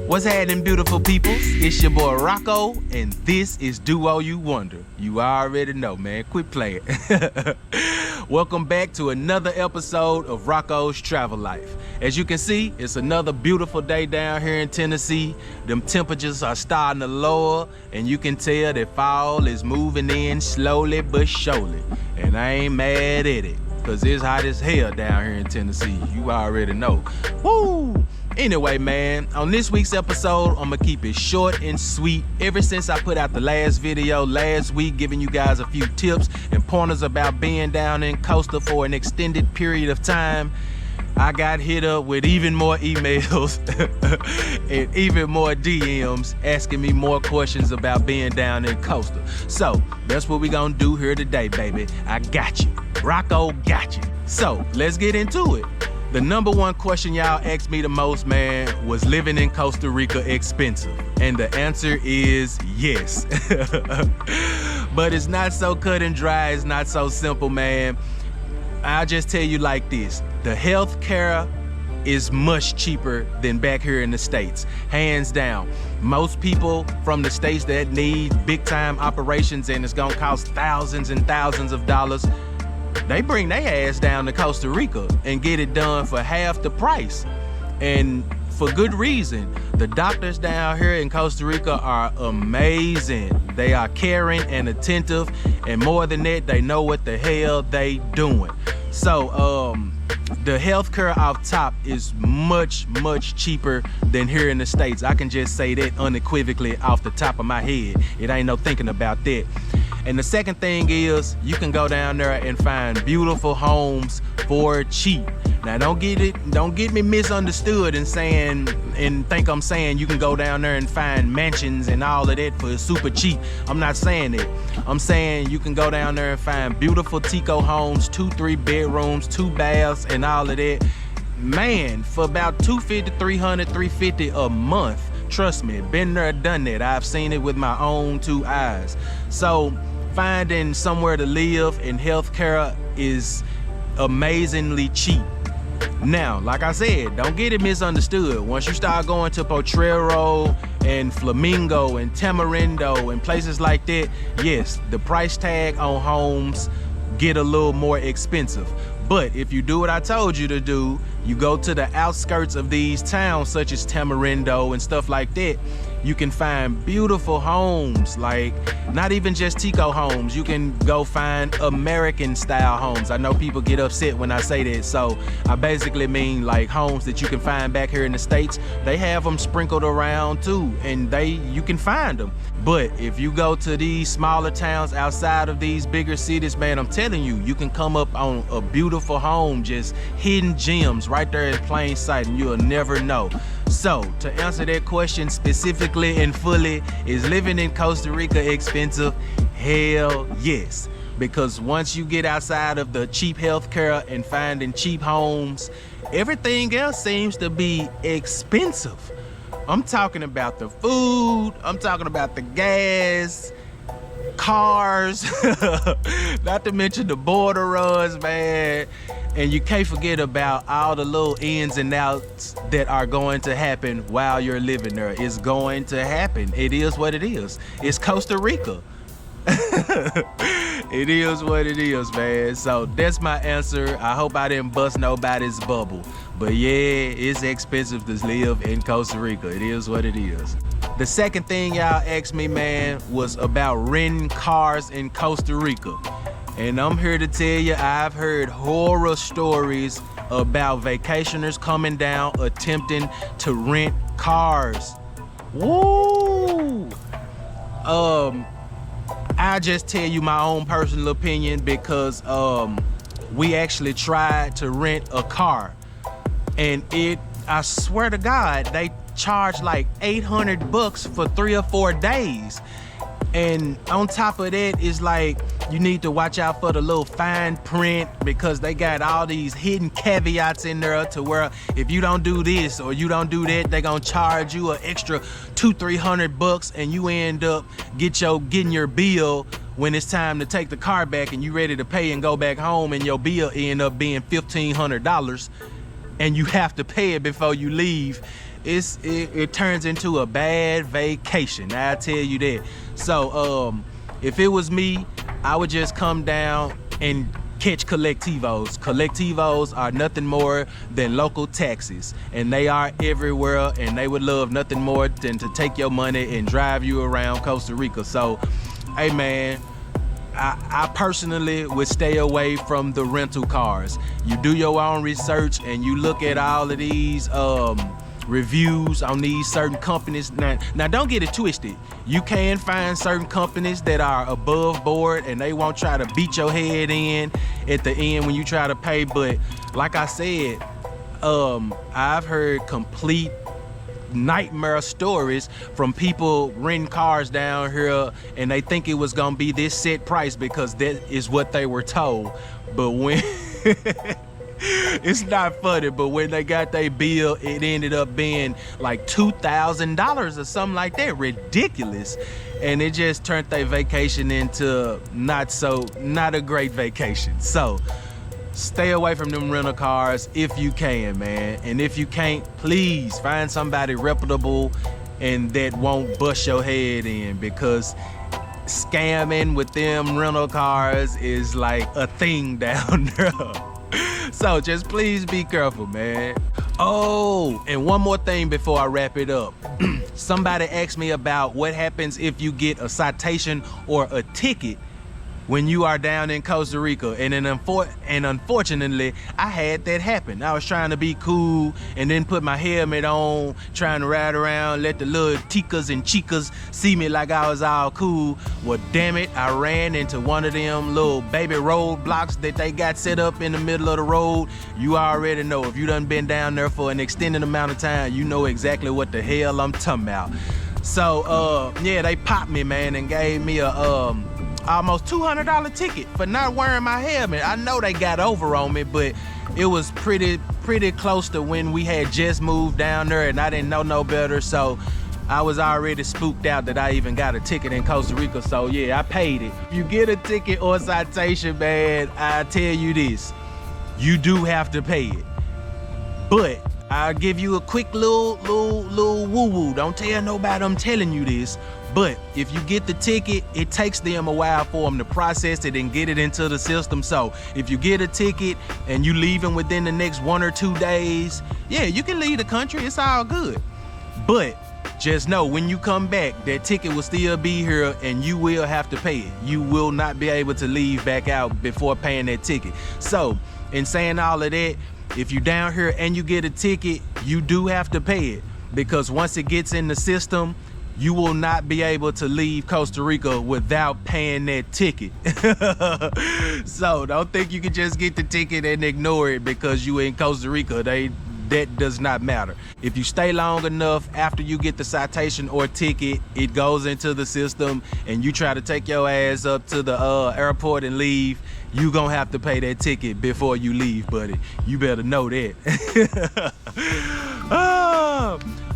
What's happening, beautiful people? It's your boy Rocko, and this is duoUwander. You already know, man. Quit playing. Welcome back to another episode of Rocko's Travel Life. As you can see, it's another beautiful day down here in Tennessee. Them temperatures are starting to lower, and you can tell that fall is moving in slowly but surely. And I ain't mad at it, because it's hot as hell down here in Tennessee. You already know. Woo! Anyway, man, on this week's episode, I'm gonna keep it short and sweet. Ever since I put out the last video last week, giving you guys a few tips and pointers about being down in Costa for an extended period of time, I got hit up with even more emails and even more DMs asking me more questions about being down in Costa. So that's what we gonna do here today, baby. I got you. Rocko got you. So let's get into it. The number one question y'all asked me the most, man, was living in Costa Rica expensive? And the answer is yes. But it's not so cut and dry, it's not so simple, man. I'll just tell you like this. The health care is much cheaper than back here in the States, hands down. Most people from the States that need big time operations and it's gonna cost thousands and thousands of dollars, they bring their ass down to Costa Rica and get it done for half the price. And for good reason. The doctors down here in Costa Rica are amazing. They are caring and attentive, and more than that, they know what the hell they doing. So the healthcare off top is much cheaper than here in the States. I can just say that unequivocally off the top of my head. It ain't no thinking about that. And the second thing is, you can go down there and find beautiful homes for cheap. Now don't get me misunderstood and think I'm saying you can go down there and find mansions and all of that for super cheap. I'm not saying that. I'm saying you can go down there and find beautiful Tico homes, 2-3 bedrooms, 2 baths, and all of that. Man, for about $250, $300, $350 a month. Trust me, been there, done that. I've seen it with my own 2 eyes. So finding somewhere to live in healthcare is amazingly cheap. Now, like I said, don't get it misunderstood. Once you start going to Potrero and Flamingo and Tamarindo and places like that, yes, the price tag on homes get a little more expensive. But if you do what I told you to do, you go to the outskirts of these towns such as Tamarindo and stuff like that, you can find beautiful homes, like not even just Tico homes. You can go find American style homes. I know people get upset when I say that, so I basically mean like homes that you can find back here in the States. They have them sprinkled around too, and you can find them. But if you go to these smaller towns outside of these bigger cities, man, I'm telling you, you can come up on a beautiful home, just hidden gems right there in plain sight, and you'll never know. So to answer that question specifically and fully, is living in Costa Rica expensive? Hell yes. Because once you get outside of the cheap healthcare and finding cheap homes, everything else seems to be expensive. I'm talking about the food, I'm talking about the gas, cars, not to mention the border runs, man. And you can't forget about all the little ins and outs that are going to happen while you're living there. It's going to happen. It is what it is. It's Costa Rica. It is what it is, man. So that's my answer. I hope I didn't bust nobody's bubble. But yeah, it's expensive to live in Costa Rica. It is what it is. The second thing y'all asked me, man, was about renting cars in Costa Rica. And I'm here to tell you, I've heard horror stories about vacationers coming down attempting to rent cars. Woo! I just tell you my own personal opinion because we actually tried to rent a car, and I swear to God, they charge like $800 for 3 or 4 days. And on top of that, it's like you need to watch out for the little fine print because they got all these hidden caveats in there to where if you don't do this or you don't do that, they gonna charge you an extra $200-300 and you end up getting your bill when it's time to take the car back and you ready to pay and go back home, and your bill end up being $1,500 and you have to pay it before you leave. it turns into a bad vacation. I tell you that. So if it was me, I would just come down and catch collectivos. Collectivos are nothing more than local taxis, and they are everywhere, and they would love nothing more than to take your money and drive you around Costa Rica. So, hey man, I personally would stay away from the rental cars. You do your own research and you look at all of these reviews on these certain companies. Now don't get it twisted. You can find certain companies that are above board and they won't try to beat your head in at the end when you try to pay. But like I said, I've heard complete nightmare stories from people renting cars down here, and they think it was gonna be this set price because that is what they were told. But when it's not funny, but when they got their bill, it ended up being like $2,000 or something like that. Ridiculous. And it just turned their vacation into not a great vacation. So stay away from them rental cars if you can, man. And if you can't, please find somebody reputable and that won't bust your head in, because scamming with them rental cars is like a thing down there. So just please be careful, man. Oh, and one more thing before I wrap it up. Somebody asked me about what happens if you get a citation or a ticket when you are down in Costa Rica. And unfortunately, I had that happen. I was trying to be cool and then put my helmet on, trying to ride around, let the little ticas and chicas see me like I was all cool. Well, damn it, I ran into one of them little baby roadblocks that they got set up in the middle of the road. You already know. If you done been down there for an extended amount of time, you know exactly what the hell I'm talking about. So, yeah, they popped me, man, and gave me a almost $200 ticket for not wearing my helmet. I know they got over on me, but it was pretty close to when we had just moved down there and I didn't know no better. So I was already spooked out that I even got a ticket in Costa Rica. So yeah, I paid it. If you get a ticket or citation, man, I tell you this, you do have to pay it. But I'll give you a quick little woo-woo. Don't tell nobody I'm telling you this. But if you get the ticket, it takes them a while for them to process it and get it into the system. So if you get a ticket and you leaving within the next 1 or 2 days, yeah, you can leave the country. It's all good. But just know when you come back, that ticket will still be here and you will have to pay it. You will not be able to leave back out before paying that ticket. So in saying all of that, if you're down here and you get a ticket, you do have to pay it, because once it gets in the system, you will not be able to leave Costa Rica without paying that ticket. So don't think you can just get the ticket and ignore it because you in Costa Rica. That does not matter. If you stay long enough after you get the citation or ticket, it goes into the system and you try to take your ass up to the airport and leave, you gonna have to pay that ticket before you leave, buddy. You better know that.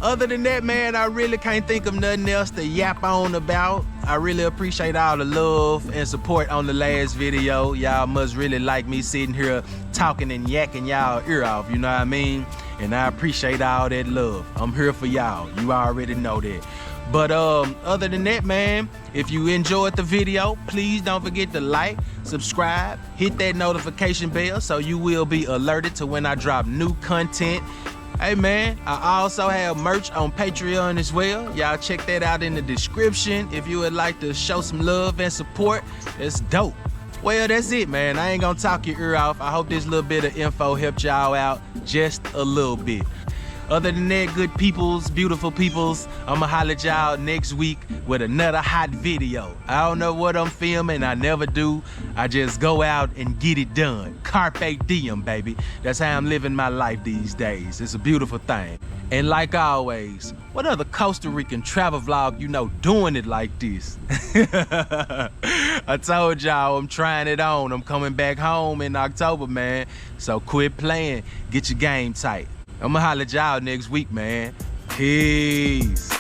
Other than that, man, I really can't think of nothing else to yap on about. I really appreciate all the love and support on the last video. Y'all must really like me sitting here talking and yakking y'all ear off, you know what I mean? And I appreciate all that love. I'm here for y'all. You already know that. But other than that, man, if you enjoyed the video, please don't forget to like, subscribe, hit that notification bell so you will be alerted to when I drop new content. Hey man, I also have merch on Patreon as well. Y'all check that out in the description if you would like to show some love and support. It's dope. Well, that's it, man. I ain't gonna talk your ear off. I hope this little bit of info helped y'all out just a little bit. Other than that, good peoples, beautiful peoples, I'ma holler at y'all next week with another hot video. I don't know what I'm filming, I never do. I just go out and get it done. Carpe diem, baby. That's how I'm living my life these days. It's a beautiful thing. And like always, what other Costa Rican travel vlog you know doing it like this? I told y'all I'm trying it on. I'm coming back home in October, man. So quit playing, get your game tight. I'ma holler at y'all next week, man. Peace.